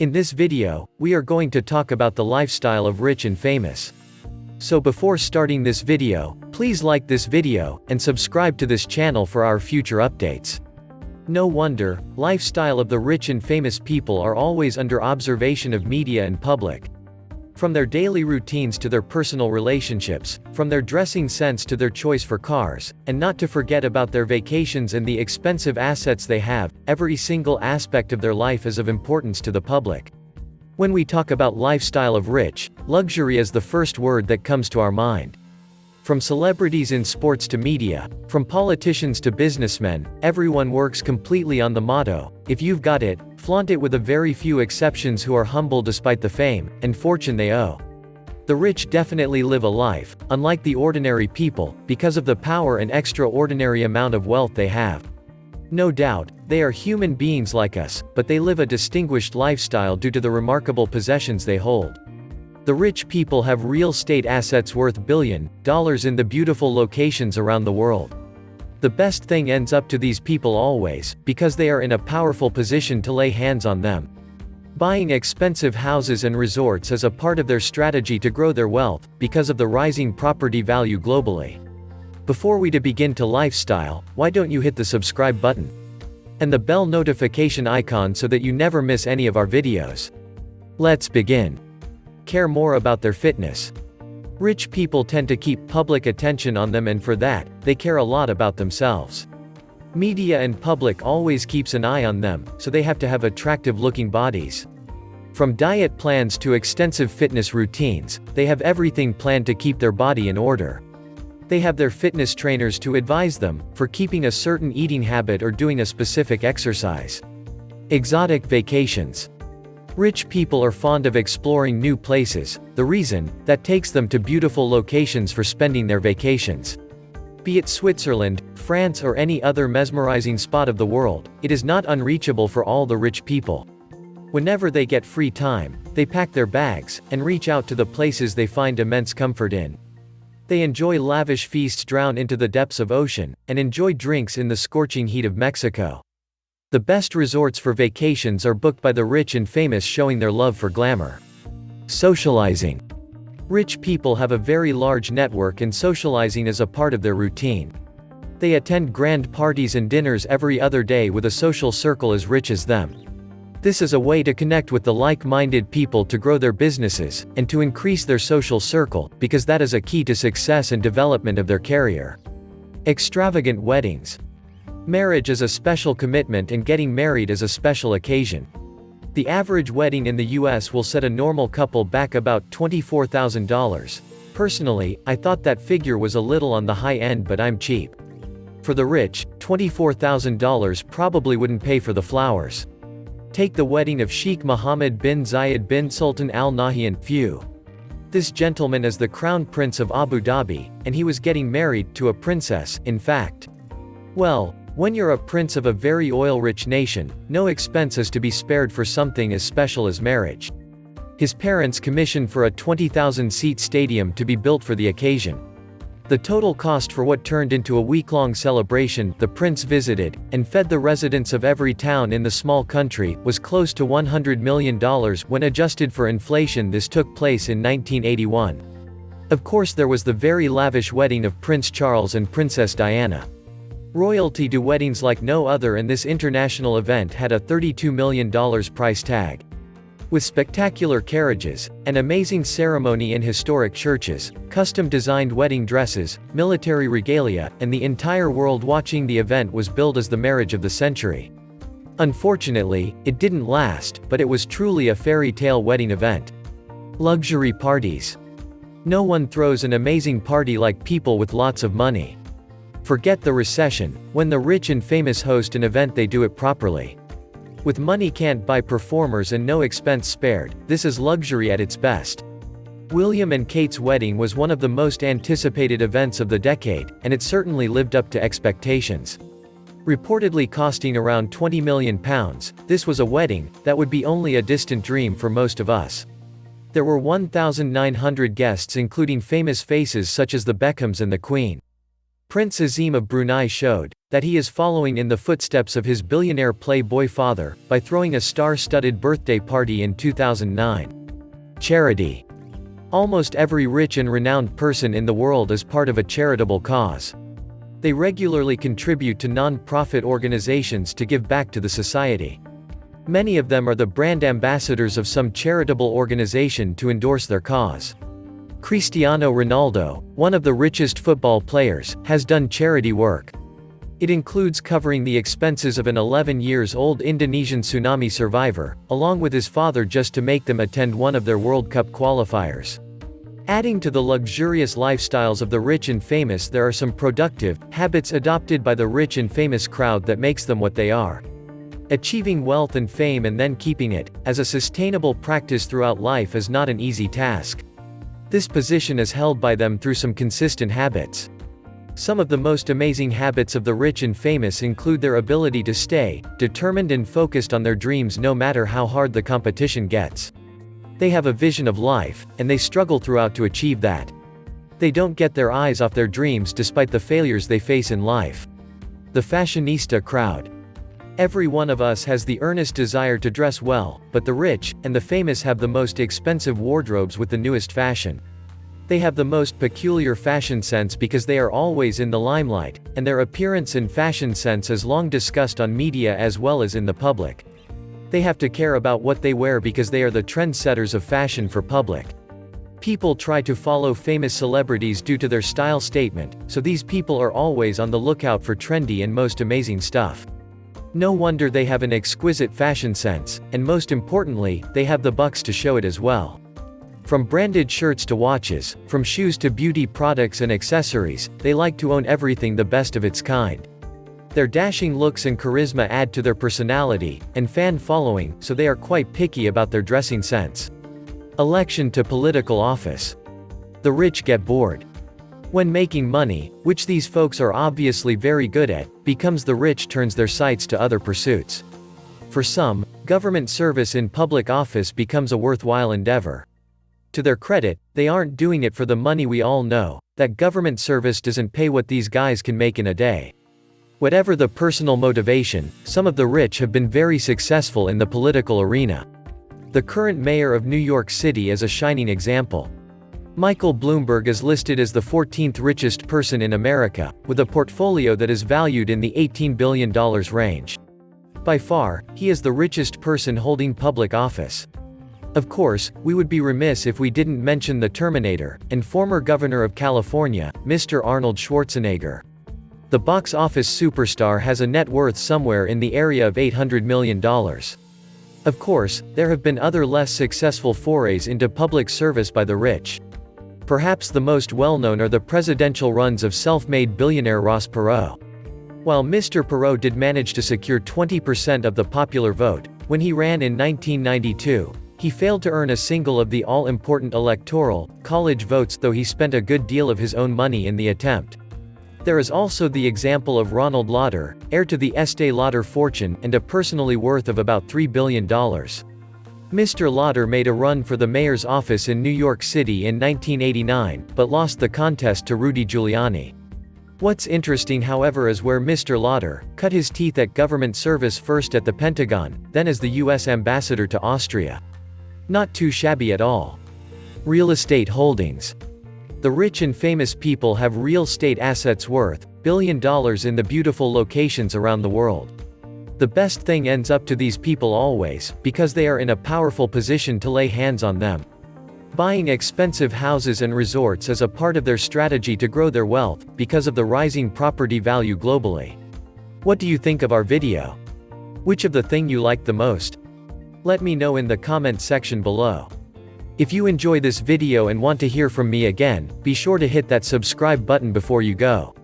In this video, we are going to talk about the lifestyle of rich and famous. So before starting this video, please like this video, and subscribe to this channel for our future updates. No wonder, lifestyle of the rich and famous people are always under observation of media and public. From their daily routines to their personal relationships, from their dressing sense to their choice for cars, and not to forget about their vacations and the expensive assets they have, every single aspect of their life is of importance to the public. When we talk about lifestyle of rich, luxury is the first word that comes to our mind. From celebrities in sports to media, from politicians to businessmen, everyone works completely on the motto, if you've got it, flaunt it, with a very few exceptions who are humble despite the fame and fortune they owe. The rich definitely live a life, unlike the ordinary people, because of the power and extraordinary amount of wealth they have. No doubt, they are human beings like us, but they live a distinguished lifestyle due to the remarkable possessions they hold. The rich people have real estate assets worth billions of dollars in the beautiful locations around the world. The best thing ends up to these people always, because they are in a powerful position to lay hands on them. Buying expensive houses and resorts is a part of their strategy to grow their wealth, because of the rising property value globally. Before we begin to lifestyle, why don't you hit the subscribe button and the bell notification icon so that you never miss any of our videos. Let's begin. Care more about their fitness. Rich people tend to keep public attention on them, and for that, they care a lot about themselves. Media and public always keeps an eye on them, so they have to have attractive looking bodies. From diet plans to extensive fitness routines, they have everything planned to keep their body in order. They have their fitness trainers to advise them for keeping a certain eating habit or doing a specific exercise. Exotic vacations. Rich people are fond of exploring new places, the reason that takes them to beautiful locations for spending their vacations. Be it Switzerland, France, or any other mesmerizing spot of the world, it is not unreachable for all the rich people. Whenever they get free time, they pack their bags and reach out to the places they find immense comfort in. They enjoy lavish feasts drown into the depths of ocean, and enjoy drinks in the scorching heat of Mexico. The best resorts for vacations are booked by the rich and famous, showing their love for glamour. Socializing. Rich people have a very large network, and socializing is a part of their routine. They attend grand parties and dinners every other day with a social circle as rich as them. This is a way to connect with the like-minded people, to grow their businesses, and to increase their social circle, because that is a key to success and development of their career. Extravagant weddings. Marriage is a special commitment, and getting married is a special occasion. The average wedding in the US will set a normal couple back about $24,000. Personally, I thought that figure was a little on the high end, but I'm cheap. For the rich, $24,000 probably wouldn't pay for the flowers. Take the wedding of Sheikh Mohammed bin Zayed bin Sultan Al Nahyan. This gentleman is the crown prince of Abu Dhabi, and he was getting married to a princess, in fact. Well, when you're a prince of a very oil-rich nation, no expense is to be spared for something as special as marriage. His parents commissioned for a 20,000-seat stadium to be built for the occasion. The total cost for what turned into a week-long celebration the prince visited and fed the residents of every town in the small country was close to $100 million. When adjusted for inflation, this took place in 1981. Of course, there was the very lavish wedding of Prince Charles and Princess Diana. Royalty do weddings like no other, and this international event had a $32 million price tag. With spectacular carriages, an amazing ceremony in historic churches, custom-designed wedding dresses, military regalia, and the entire world watching the event was billed as the marriage of the century. Unfortunately, it didn't last, but it was truly a fairy tale wedding event. Luxury parties. No one throws an amazing party like people with lots of money. Forget the recession, when the rich and famous host an event, they do it properly. With money can't buy performers and no expense spared, this is luxury at its best. William and Kate's wedding was one of the most anticipated events of the decade, and it certainly lived up to expectations. Reportedly costing around £20 million, this was a wedding that would be only a distant dream for most of us. There were 1,900 guests, including famous faces such as the Beckhams and the Queen. Prince Azim of Brunei showed that he is following in the footsteps of his billionaire playboy father by throwing a star-studded birthday party in 2009. Charity. Almost every rich and renowned person in the world is part of a charitable cause. They regularly contribute to non-profit organizations to give back to the society. Many of them are the brand ambassadors of some charitable organization to endorse their cause. Cristiano Ronaldo, one of the richest football players, has done charity work. It includes covering the expenses of an 11-year-old Indonesian tsunami survivor, along with his father just to make them attend one of their World Cup qualifiers. Adding to the luxurious lifestyles of the rich and famous, there are some productive habits adopted by the rich and famous crowd that makes them what they are. Achieving wealth and fame and then keeping it, as a sustainable practice throughout life is not an easy task. This position is held by them through some consistent habits. Some of the most amazing habits of the rich and famous include their ability to stay determined and focused on their dreams no matter how hard the competition gets. They have a vision of life, and they struggle throughout to achieve that. They don't get their eyes off their dreams despite the failures they face in life. The fashionista crowd. Every one of us has the earnest desire to dress well, but the rich and the famous have the most expensive wardrobes with the newest fashion. They have the most peculiar fashion sense because they are always in the limelight, and their appearance and fashion sense is long discussed on media as well as in the public. They have to care about what they wear because they are the trendsetters of fashion for public. People try to follow famous celebrities due to their style statement, so these people are always on the lookout for trendy and most amazing stuff. No wonder they have an exquisite fashion sense, and most importantly, they have the bucks to show it as well. From branded shirts to watches, from shoes to beauty products and accessories, they like to own everything the best of its kind. Their dashing looks and charisma add to their personality and fan following, so they are quite picky about their dressing sense. Election to political office. The rich get bored. When making money, which these folks are obviously very good at, becomes the rich turns their sights to other pursuits. For some, government service in public office becomes a worthwhile endeavor. To their credit, they aren't doing it for the money. We all know that government service doesn't pay what these guys can make in a day. Whatever the personal motivation, some of the rich have been very successful in the political arena. The current mayor of New York City is a shining example. Michael Bloomberg is listed as the 14th richest person in America, with a portfolio that is valued in the $18 billion range. By far, he is the richest person holding public office. Of course, we would be remiss if we didn't mention the Terminator, and former governor of California, Mr. Arnold Schwarzenegger. The box office superstar has a net worth somewhere in the area of $800 million. Of course, there have been other less successful forays into public service by the rich. Perhaps the most well-known are the presidential runs of self-made billionaire Ross Perot. While Mr. Perot did manage to secure 20% of the popular vote, when he ran in 1992, he failed to earn a single of the all-important electoral college votes, though he spent a good deal of his own money in the attempt. There is also the example of Ronald Lauder, heir to the Estee Lauder fortune and a personally worth of about $3 billion. Mr. Lauder made a run for the mayor's office in New York City in 1989, but lost the contest to Rudy Giuliani. What's interesting, however, is where Mr. Lauder cut his teeth at government service, first at the Pentagon, then as the U.S. ambassador to Austria. Not too shabby at all. Real estate holdings. The rich and famous people have real estate assets worth $1 billion in the beautiful locations around the world. The best thing ends up to these people always, because they are in a powerful position to lay hands on them. Buying expensive houses and resorts is a part of their strategy to grow their wealth, because of the rising property value globally. What do you think of our video? Which of the thing you liked the most? Let me know in the comment section below. If you enjoy this video and want to hear from me again, be sure to hit that subscribe button before you go.